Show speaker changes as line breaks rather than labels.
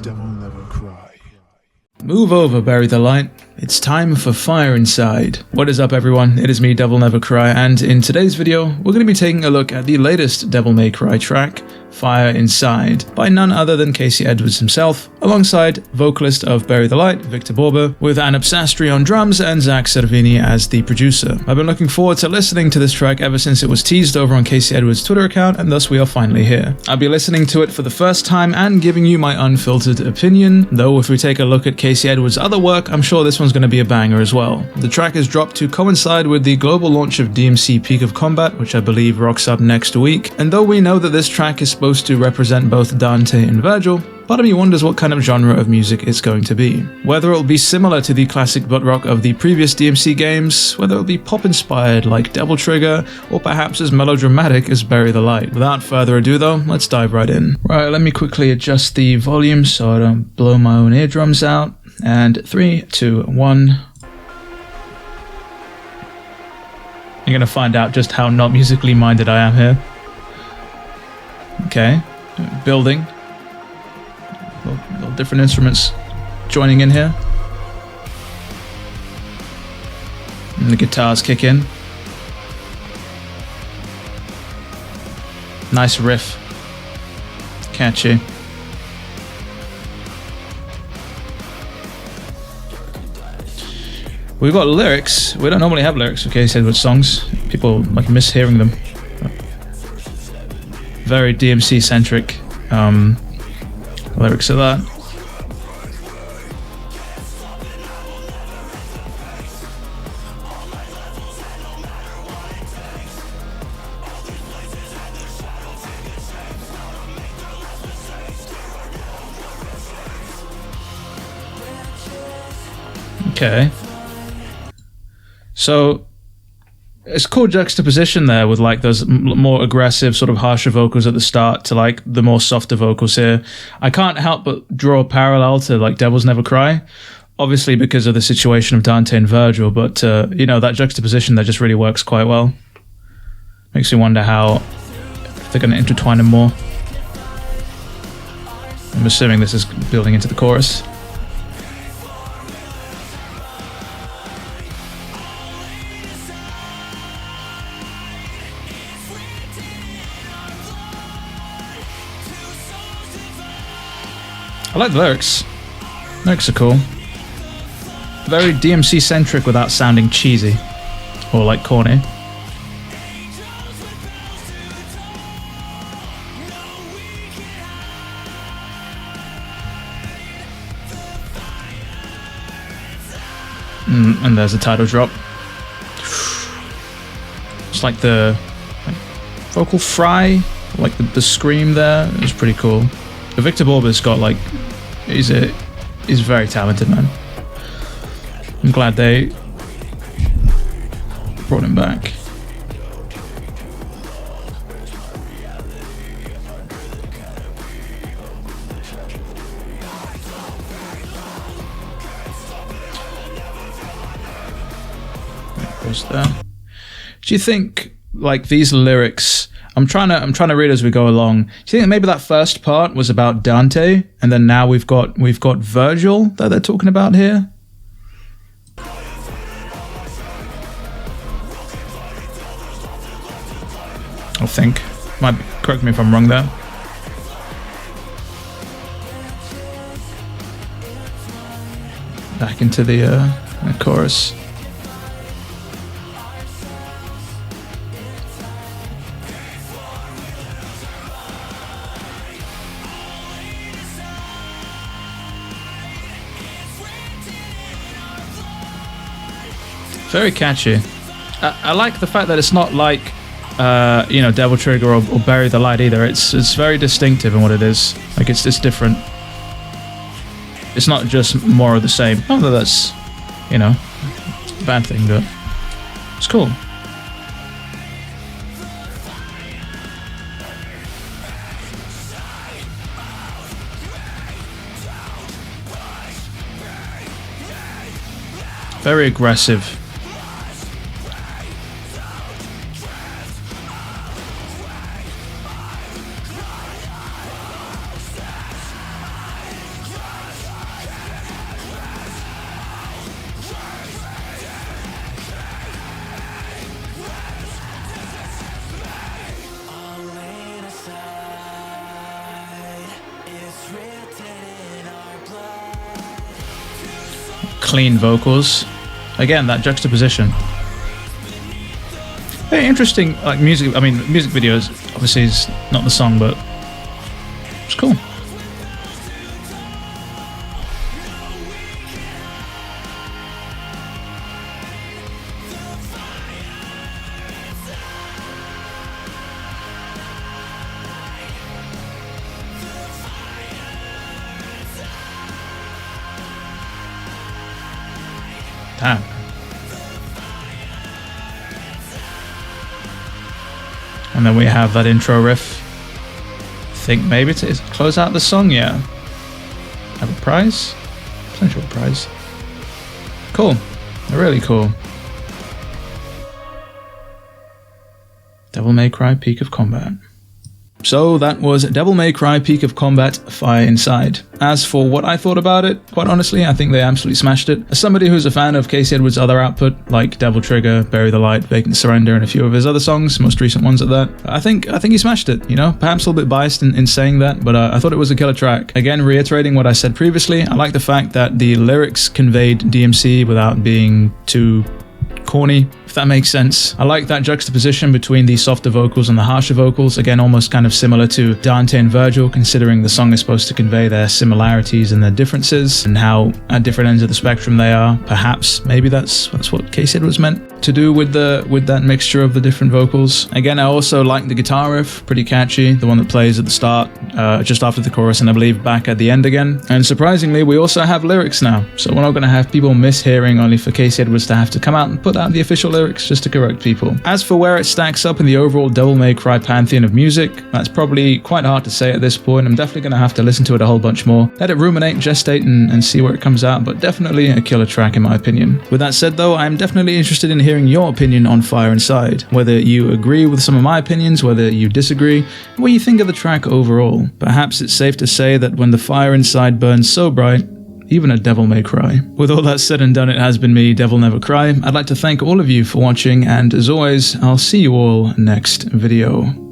Devil Never Cry.
Move over, Bury the Light. It's time for Fire Inside. What is up, everyone? It is me, DevilNeverCry, and in today's video, we're going to be taking a look at the latest Devil May Cry track, Fire Inside, by none other than Casey Edwards himself, alongside vocalist of Bury the Light, Victor Borba, with Anub Sastry on drums and Zach Servini as the producer. I've been looking forward to listening to this track ever since it was teased over on Casey Edwards' Twitter account, and thus we are finally here. I'll be listening to it for the first time and giving you my unfiltered opinion, though if we take a look at Casey Edwards' other work, I'm sure this one's going to be a banger as well. The track is dropped to coincide with the global launch of DMC Peak of Combat, which I believe rocks up next week, and though we know that this track is supposed to represent both Dante and Virgil, part of me wonders what kind of genre of music it's going to be. Whether it'll be similar to the classic butt rock of the previous DMC games, whether it'll be pop-inspired like Devil Trigger, or perhaps as melodramatic as Bury the Light. Without further ado though, let's dive right in. Right, let me quickly adjust the volume so I don't blow my own eardrums out. And 3, 2, 1. You're gonna find out just how not musically minded I am here. Okay, building. Little different instruments joining in here. And the guitars kick in. Nice riff. Catchy. We've got lyrics. We don't normally have lyrics for Casey Edwards songs. People like mishearing them. Very DMC centric lyrics of that. Okay. So it's a cool juxtaposition there with like those more aggressive, sort of harsher vocals at the start to like the more softer vocals here. I can't help but draw a parallel to like Devils Never Cry, obviously because of the situation of Dante and Virgil, but you know, that juxtaposition there just really works quite well. Makes me wonder how if they're going to intertwine them more. I'm assuming this is building into the chorus. I like the lyrics. Lyrics are cool. Very DMC centric without sounding cheesy or like corny. And there's a title drop. It's like the vocal fry, like the scream there. It's pretty cool. But Victor Borba's got like, he's very talented, man. I'm glad they brought him back. There goes there. Do you think like these lyrics? I'm trying to read as we go along. Do you think that maybe that first part was about Dante, and then now we've got Virgil that they're talking about here? I think. Correct me if I'm wrong there. Back into the chorus. Very catchy. I like the fact that it's not like, you know, Devil Trigger or Bury the Light either. It's very distinctive in what it is. Like it's different. It's not just more of the same. Not that that's, you know, a bad thing, but it's cool. Very aggressive. clean vocals. Again, that juxtaposition. Very interesting, like music. I mean, music videos obviously is not the song, but it's cool. Damn. And then we have that intro riff. I think maybe to close out the song, yeah. Have a prize? Potential prize. Cool. Really cool. Devil May Cry Peak of Combat. So that was Devil May Cry Peak of Combat Fire Inside. As for what I thought about it, quite honestly, I think they absolutely smashed it. As somebody who's a fan of Casey Edwards' other output, like Devil Trigger, Bury the Light, Vacant Surrender, and a few of his other songs, most recent ones at that, I think he smashed it, you know? Perhaps a little bit biased in saying that, but I thought it was a killer track. Again, reiterating what I said previously, I like the fact that the lyrics conveyed DMC without being too corny, if that makes sense. I like that juxtaposition between the softer vocals and the harsher vocals, again almost kind of similar to Dante and Virgil, considering the song is supposed to convey their similarities and their differences and how at different ends of the spectrum they are. Perhaps maybe that's what Casey Edwards meant to do with that mixture of the different vocals. Again, I also like the guitar riff, pretty catchy, the one that plays at the start, just after the chorus, and I believe back at the end again. And surprisingly, we also have lyrics now, so we're not going to have people mishearing only for Casey Edwards to have to come out and put out the official lyrics just to correct people. As for where it stacks up in the overall Devil May Cry pantheon of music, that's probably quite hard to say at this point. I'm definitely going to have to listen to it a whole bunch more, let it ruminate, gestate, and see where it comes out, but definitely a killer track in my opinion. With that said though, I'm definitely interested in hearing your opinion on Fire Inside, whether you agree with some of my opinions, whether you disagree, what you think of the track overall. Perhaps it's safe to say that when the fire inside burns so bright, even a devil may cry. With all that said and done, it has been me, DevilNeverCry. I'd like to thank all of you for watching, and as always, I'll see you all next video.